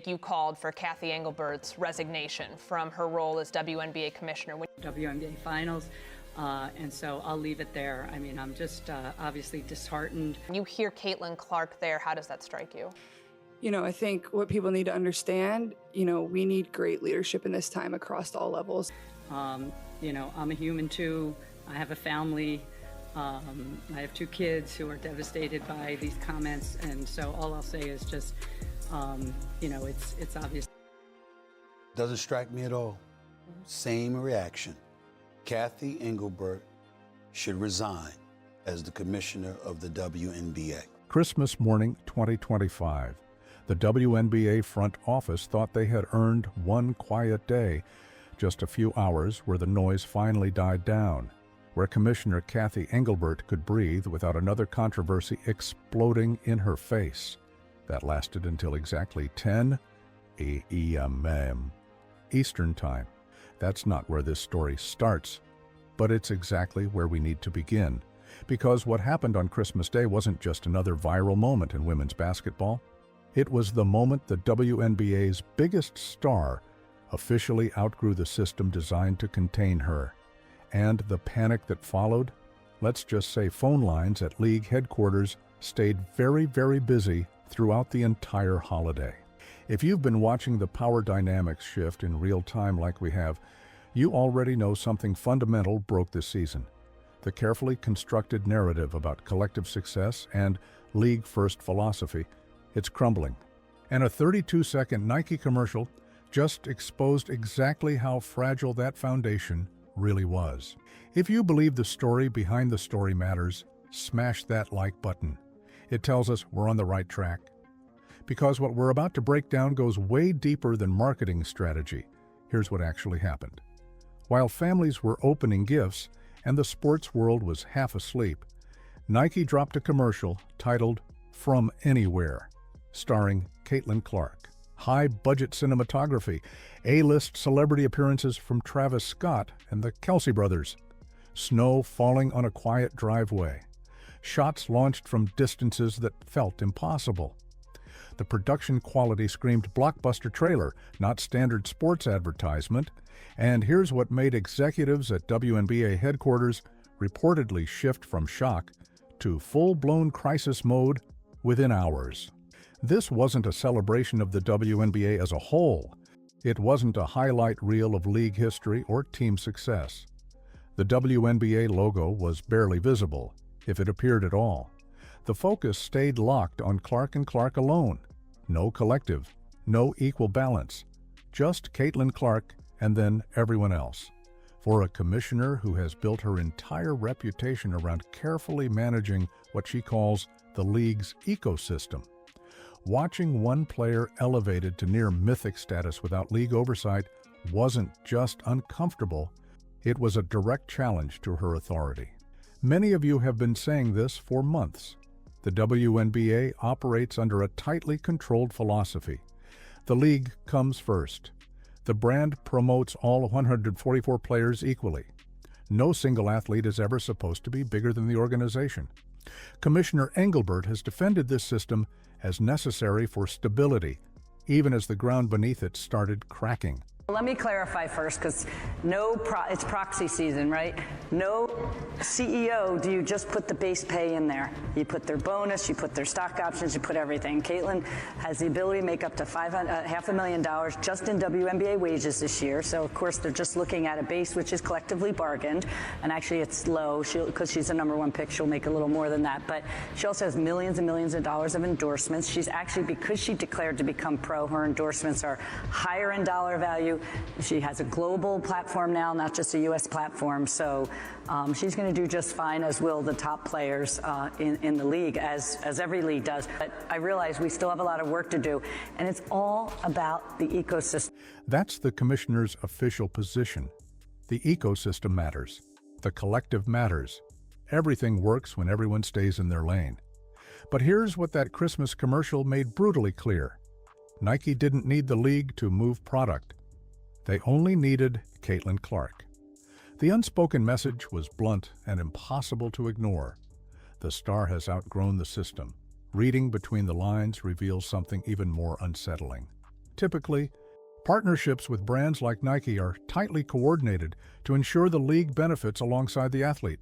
You called for Cathy Engelbert's resignation from her role as WNBA commissioner. WNBA finals, and so I'll leave it there. I mean, I'm just obviously disheartened. You hear Caitlin Clark there. How does that strike you? You know, I think what people need to understand, you know, we need great leadership in this time across all levels. You know, I'm a human too. I have a family. I have 2 kids who are devastated by these comments, and so all I'll say is just, you know, it's obvious. Doesn't strike me at all. Same reaction. Cathy Engelbert should resign as the commissioner of the WNBA. Christmas morning 2025. The WNBA front office thought they had earned one quiet day, just a few hours where the noise finally died down, where Commissioner Cathy Engelbert could breathe without another controversy exploding in her face. That lasted until exactly 10 a.m. Eastern Time. That's not where this story starts, but it's exactly where we need to begin. Because what happened on Christmas Day wasn't just another viral moment in women's basketball. It was the moment the WNBA's biggest star officially outgrew the system designed to contain her. And the panic that followed? Let's just say phone lines at league headquarters stayed very, very busy throughout the entire holiday. If you've been watching the power dynamics shift in real time like we have, you already know something fundamental broke this season. The carefully constructed narrative about collective success and league-first philosophy, it's crumbling. And a 32-second Nike commercial just exposed exactly how fragile that foundation really was. If you believe the story behind the story matters, smash that like button. It tells us we're on the right track. Because what we're about to break down goes way deeper than marketing strategy. Here's what actually happened. While families were opening gifts and the sports world was half asleep, Nike dropped a commercial titled From Anywhere, starring Caitlin Clark. High-budget cinematography, A-list celebrity appearances from Travis Scott and the Kelsey brothers, snow falling on a quiet driveway, shots launched from distances that felt impossible. The production quality screamed blockbuster trailer, not standard sports advertisement, and here's what made executives at WNBA headquarters reportedly shift from shock to full-blown crisis mode within hours. This wasn't a celebration of the WNBA as a whole. It wasn't a highlight reel of league history or team success. The WNBA logo was barely visible, if it appeared at all. The focus stayed locked on Clark and Clark alone. No collective, no equal balance. Just Caitlin Clark and then everyone else. For a commissioner who has built her entire reputation around carefully managing what she calls the league's ecosystem, watching one player elevated to near mythic status without league oversight wasn't just uncomfortable, it was a direct challenge to her authority. Many of you have been saying this for months. The WNBA operates under a tightly controlled philosophy. The league comes first. The brand promotes all 144 players equally. No single athlete is ever supposed to be bigger than the organization. Commissioner Engelbert has defended this system as necessary for stability, even as the ground beneath it started cracking. Let me clarify first, because it's proxy season, right? No CEO do you just put the base pay in there. You put their bonus, you put their stock options, you put everything. Caitlin has the ability to make up to $500,000 just in WNBA wages this year. So of course they're just looking at a base which is collectively bargained, and actually it's low because she's the #1 pick. She'll make a little more than that, but she also has millions and millions of dollars of endorsements. She's actually, because she declared to become pro, her endorsements are higher in dollar value. She has a global platform now, not just a U.S. platform, so she's going to do just fine, as will the top players in the league, as every league does. But I realize we still have a lot of work to do, and it's all about the ecosystem. That's the commissioner's official position. The ecosystem matters. The collective matters. Everything works when everyone stays in their lane. But here's what that Christmas commercial made brutally clear. Nike didn't need the league to move product. They only needed Caitlin Clark. The unspoken message was blunt and impossible to ignore. The star has outgrown the system. Reading between the lines reveals something even more unsettling. Typically, partnerships with brands like Nike are tightly coordinated to ensure the league benefits alongside the athlete.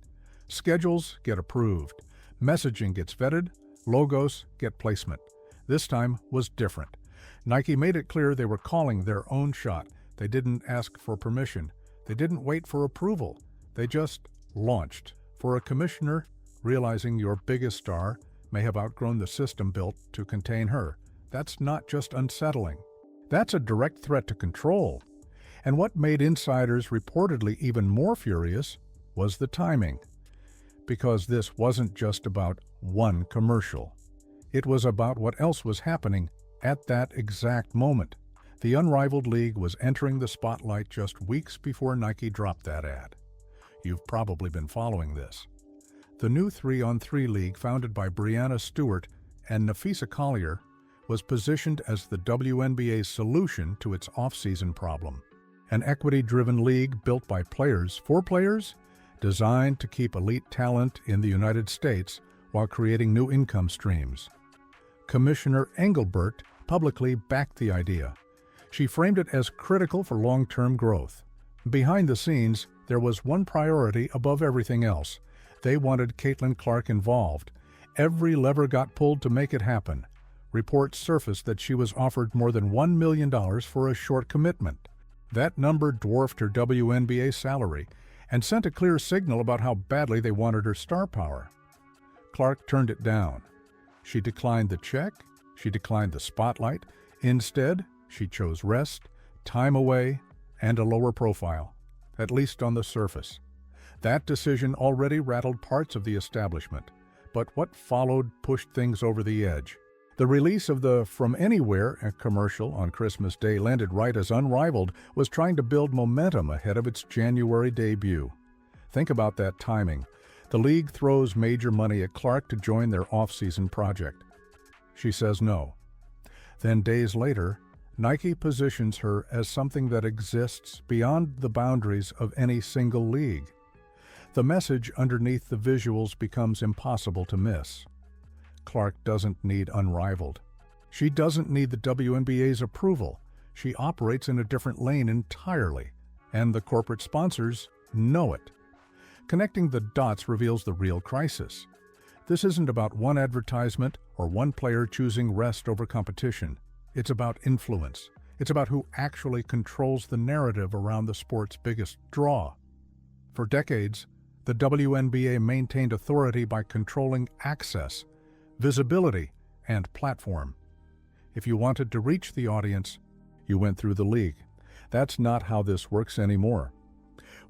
Schedules get approved, messaging gets vetted, logos get placement. This time was different. Nike made it clear they were calling their own shot. They didn't ask for permission. They didn't wait for approval. They just launched. For a commissioner, realizing your biggest star may have outgrown the system built to contain her, that's not just unsettling. That's a direct threat to control. And what made insiders reportedly even more furious was the timing. Because this wasn't just about one commercial. It was about what else was happening at that exact moment. The Unrivaled League was entering the spotlight just weeks before Nike dropped that ad. You've probably been following this. The new 3-on-3 league, founded by Brianna Stewart and Nafisa Collier, was positioned as the WNBA's solution to its off-season problem. An equity-driven league built by players for players, designed to keep elite talent in the United States while creating new income streams. Commissioner Engelbert publicly backed the idea. She framed it as critical for long-term growth. Behind the scenes, there was one priority above everything else. They wanted Caitlin Clark involved. Every lever got pulled to make it happen. Reports surfaced that she was offered more than $1 million for a short commitment. That number dwarfed her WNBA salary and sent a clear signal about how badly they wanted her star power. Clark turned it down. She declined the check. She declined the spotlight. Instead, she chose rest, time away, and a lower profile, at least on the surface. That decision already rattled parts of the establishment, but what followed pushed things over the edge. The release of the From Anywhere commercial on Christmas Day landed right as Unrivaled was trying to build momentum ahead of its January debut. Think about that timing. The league throws major money at Clark to join their off-season project. She says no. Then days later, Nike positions her as something that exists beyond the boundaries of any single league. The message underneath the visuals becomes impossible to miss. Clark doesn't need Unrivaled. She doesn't need the WNBA's approval. She operates in a different lane entirely, and the corporate sponsors know it. Connecting the dots reveals the real crisis. This isn't about one advertisement or one player choosing rest over competition. It's about influence. It's about who actually controls the narrative around the sport's biggest draw. For decades, the WNBA maintained authority by controlling access, visibility, and platform. If you wanted to reach the audience, you went through the league. That's not how this works anymore.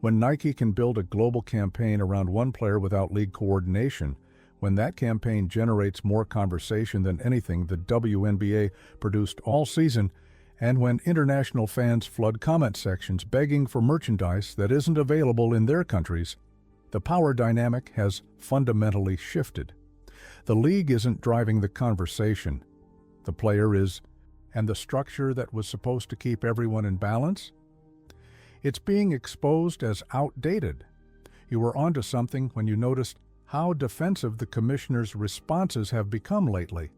When Nike can build a global campaign around one player without league coordination, when that campaign generates more conversation than anything the WNBA produced all season, and when international fans flood comment sections begging for merchandise that isn't available in their countries, the power dynamic has fundamentally shifted. The league isn't driving the conversation. The player is, and the structure that was supposed to keep everyone in balance? It's being exposed as outdated. You were onto something when you noticed how defensive the commissioner's responses have become lately,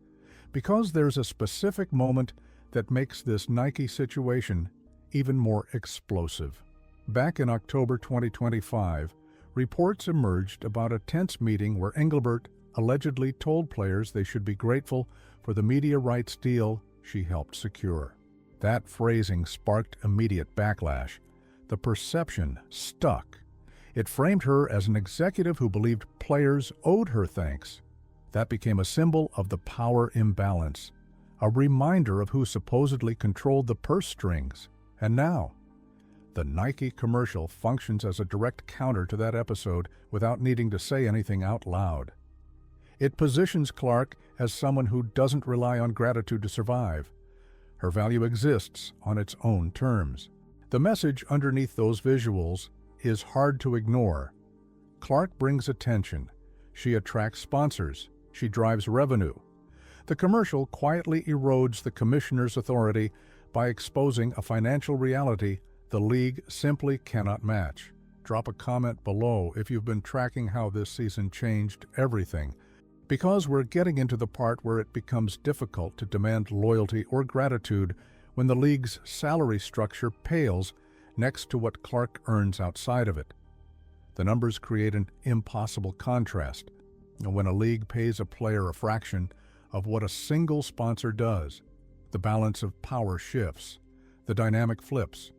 because there's a specific moment that makes this Nike situation even more explosive. Back in October 2025, reports emerged about a tense meeting where Engelbert allegedly told players they should be grateful for the media rights deal she helped secure. That phrasing sparked immediate backlash. The perception stuck. It framed her as an executive who believed players owed her thanks. That became a symbol of the power imbalance, a reminder of who supposedly controlled the purse strings. And now, the Nike commercial functions as a direct counter to that episode without needing to say anything out loud. It positions Clark as someone who doesn't rely on gratitude to survive. Her value exists on its own terms. The message underneath those visuals is hard to ignore. Clark brings attention. She attracts sponsors. She drives revenue. The commercial quietly erodes the commissioner's authority by exposing a financial reality the league simply cannot match. Drop a comment below if you've been tracking how this season changed everything, because we're getting into the part where it becomes difficult to demand loyalty or gratitude when the league's salary structure pales next to what Clark earns outside of it. The numbers create an impossible contrast. When a league pays a player a fraction of what a single sponsor does, the balance of power shifts, the dynamic flips,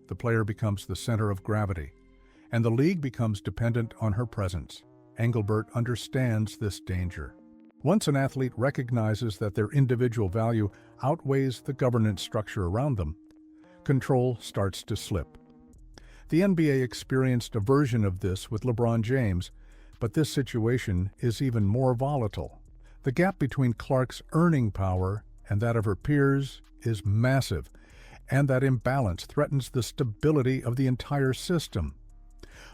the player becomes the center of gravity, and the league becomes dependent on her presence. Engelbert understands this danger. Once an athlete recognizes that their individual value outweighs the governance structure around them, control starts to slip. The NBA experienced a version of this with LeBron James, but this situation is even more volatile. The gap between Clark's earning power and that of her peers is massive, and that imbalance threatens the stability of the entire system.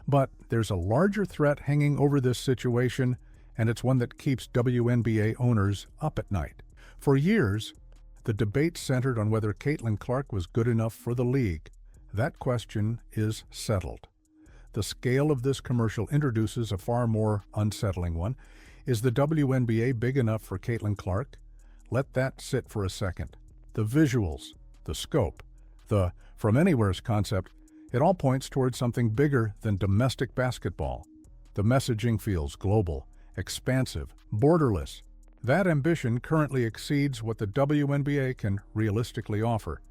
But there's a larger threat hanging over this situation, and it's one that keeps WNBA owners up at night. For years, the debate centered on whether Caitlin Clark was good enough for the league. That question is settled. The scale of this commercial introduces a far more unsettling one. Is the WNBA big enough for Caitlin Clark? Let that sit for a second. The visuals, the scope, the from anywhere's concept, it all points towards something bigger than domestic basketball. The messaging feels global, expansive, borderless. That ambition currently exceeds what the WNBA can realistically offer.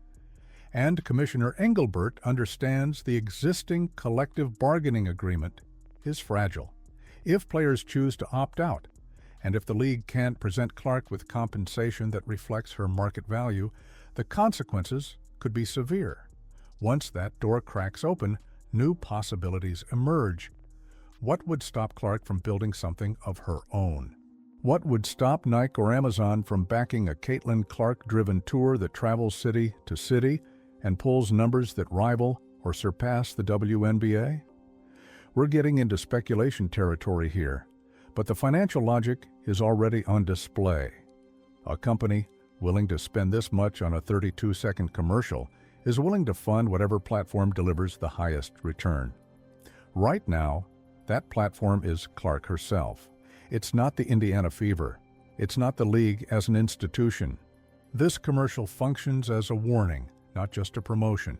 And Commissioner Engelbert understands the existing collective bargaining agreement is fragile. If players choose to opt out, and if the league can't present Clark with compensation that reflects her market value, the consequences could be severe. Once that door cracks open, new possibilities emerge. What would stop Clark from building something of her own? What would stop Nike or Amazon from backing a Caitlin Clark-driven tour that travels city to city and pulls numbers that rival or surpass the WNBA? We're getting into speculation territory here, but the financial logic is already on display. A company willing to spend this much on a 32-second commercial is willing to fund whatever platform delivers the highest return. Right now, that platform is Clark herself. It's not the Indiana Fever. It's not the league as an institution. This commercial functions as a warning, not just a promotion.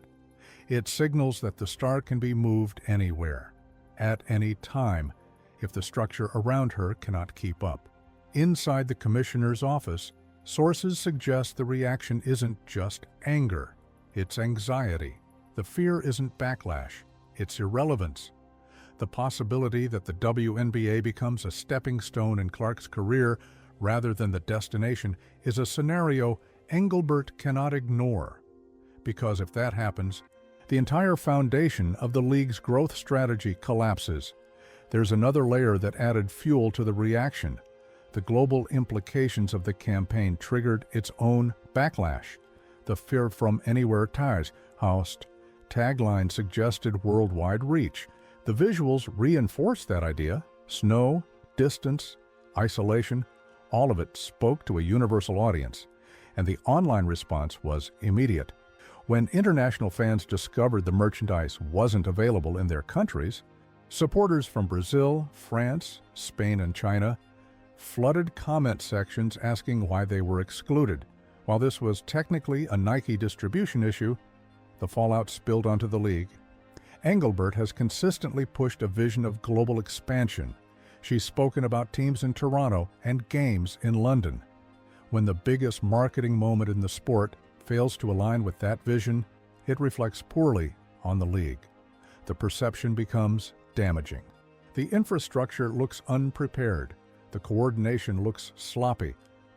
It signals that the star can be moved anywhere, at any time, if the structure around her cannot keep up. Inside the commissioner's office, sources suggest the reaction isn't just anger, it's anxiety. The fear isn't backlash, it's irrelevance. The possibility that the WNBA becomes a stepping stone in Clark's career rather than the destination is a scenario Engelbert cannot ignore. Because if that happens, the entire foundation of the league's growth strategy collapses. There's another layer that added fuel to the reaction. The global implications of the campaign triggered its own backlash. The fear from anywhere ties, housed. Tagline suggested worldwide reach. The visuals reinforced that idea. Snow, distance, isolation, all of it spoke to a universal audience. And the online response was immediate. When international fans discovered the merchandise wasn't available in their countries, supporters from Brazil, France, Spain, and China flooded comment sections asking why they were excluded. While this was technically a Nike distribution issue, the fallout spilled onto the league. Engelbert has consistently pushed a vision of global expansion. She's spoken about teams in Toronto and games in London. When the biggest marketing moment in the sport fails to align with that vision, it reflects poorly on the league. The perception becomes damaging. The infrastructure looks unprepared. The coordination looks sloppy.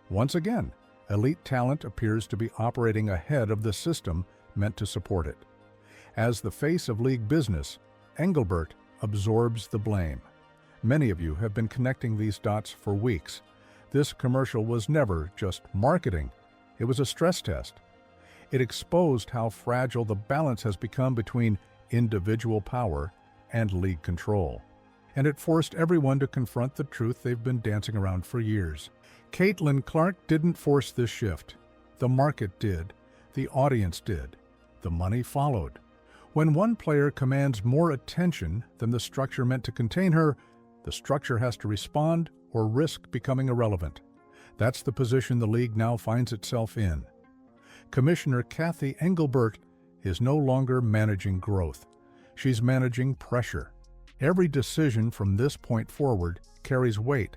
Once again, elite talent appears to be operating ahead of the system meant to support it. As the face of league business, Engelbert absorbs the blame. Many of you have been connecting these dots for weeks. This commercial was never just marketing. It was a stress test. It exposed how fragile the balance has become between individual power and league control. And it forced everyone to confront the truth they've been dancing around for years. Caitlin Clark didn't force this shift. The market did. The audience did. The money followed. When one player commands more attention than the structure meant to contain her, the structure has to respond or risk becoming irrelevant. That's the position the league now finds itself in. Commissioner Cathy Engelbert is no longer managing growth. She's managing pressure. Every decision from this point forward carries weight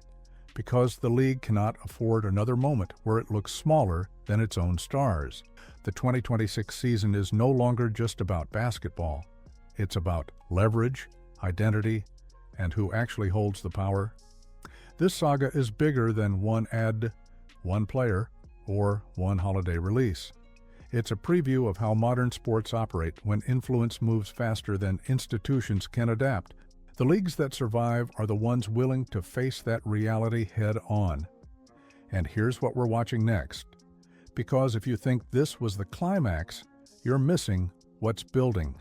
because the league cannot afford another moment where it looks smaller than its own stars. The 2026 season is no longer just about basketball. It's about leverage, identity, and who actually holds the power. This saga is bigger than one ad, one player, or one holiday release. It's a preview of how modern sports operate when influence moves faster than institutions can adapt. The leagues that survive are the ones willing to face that reality head on. And here's what we're watching next. Because if you think this was the climax, you're missing what's building.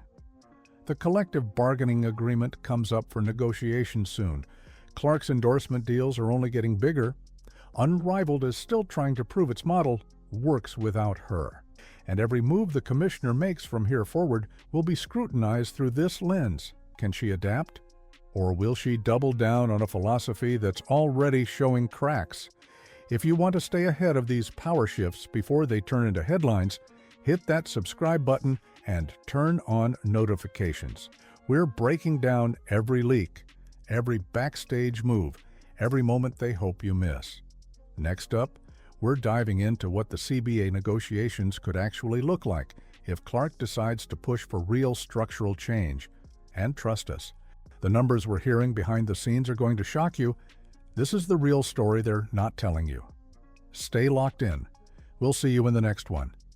The collective bargaining agreement comes up for negotiation soon. Clark's endorsement deals are only getting bigger. Unrivaled is still trying to prove its model works without her. And every move the commissioner makes from here forward will be scrutinized through this lens. Can she adapt? Or will she double down on a philosophy that's already showing cracks? If you want to stay ahead of these power shifts before they turn into headlines, hit that subscribe button and turn on notifications. We're breaking down every leak, every backstage move, every moment they hope you miss. Next up, we're diving into what the CBA negotiations could actually look like if Clark decides to push for real structural change. And trust us, the numbers we're hearing behind the scenes are going to shock you. This is the real story they're not telling you. Stay locked in. We'll see you in the next one.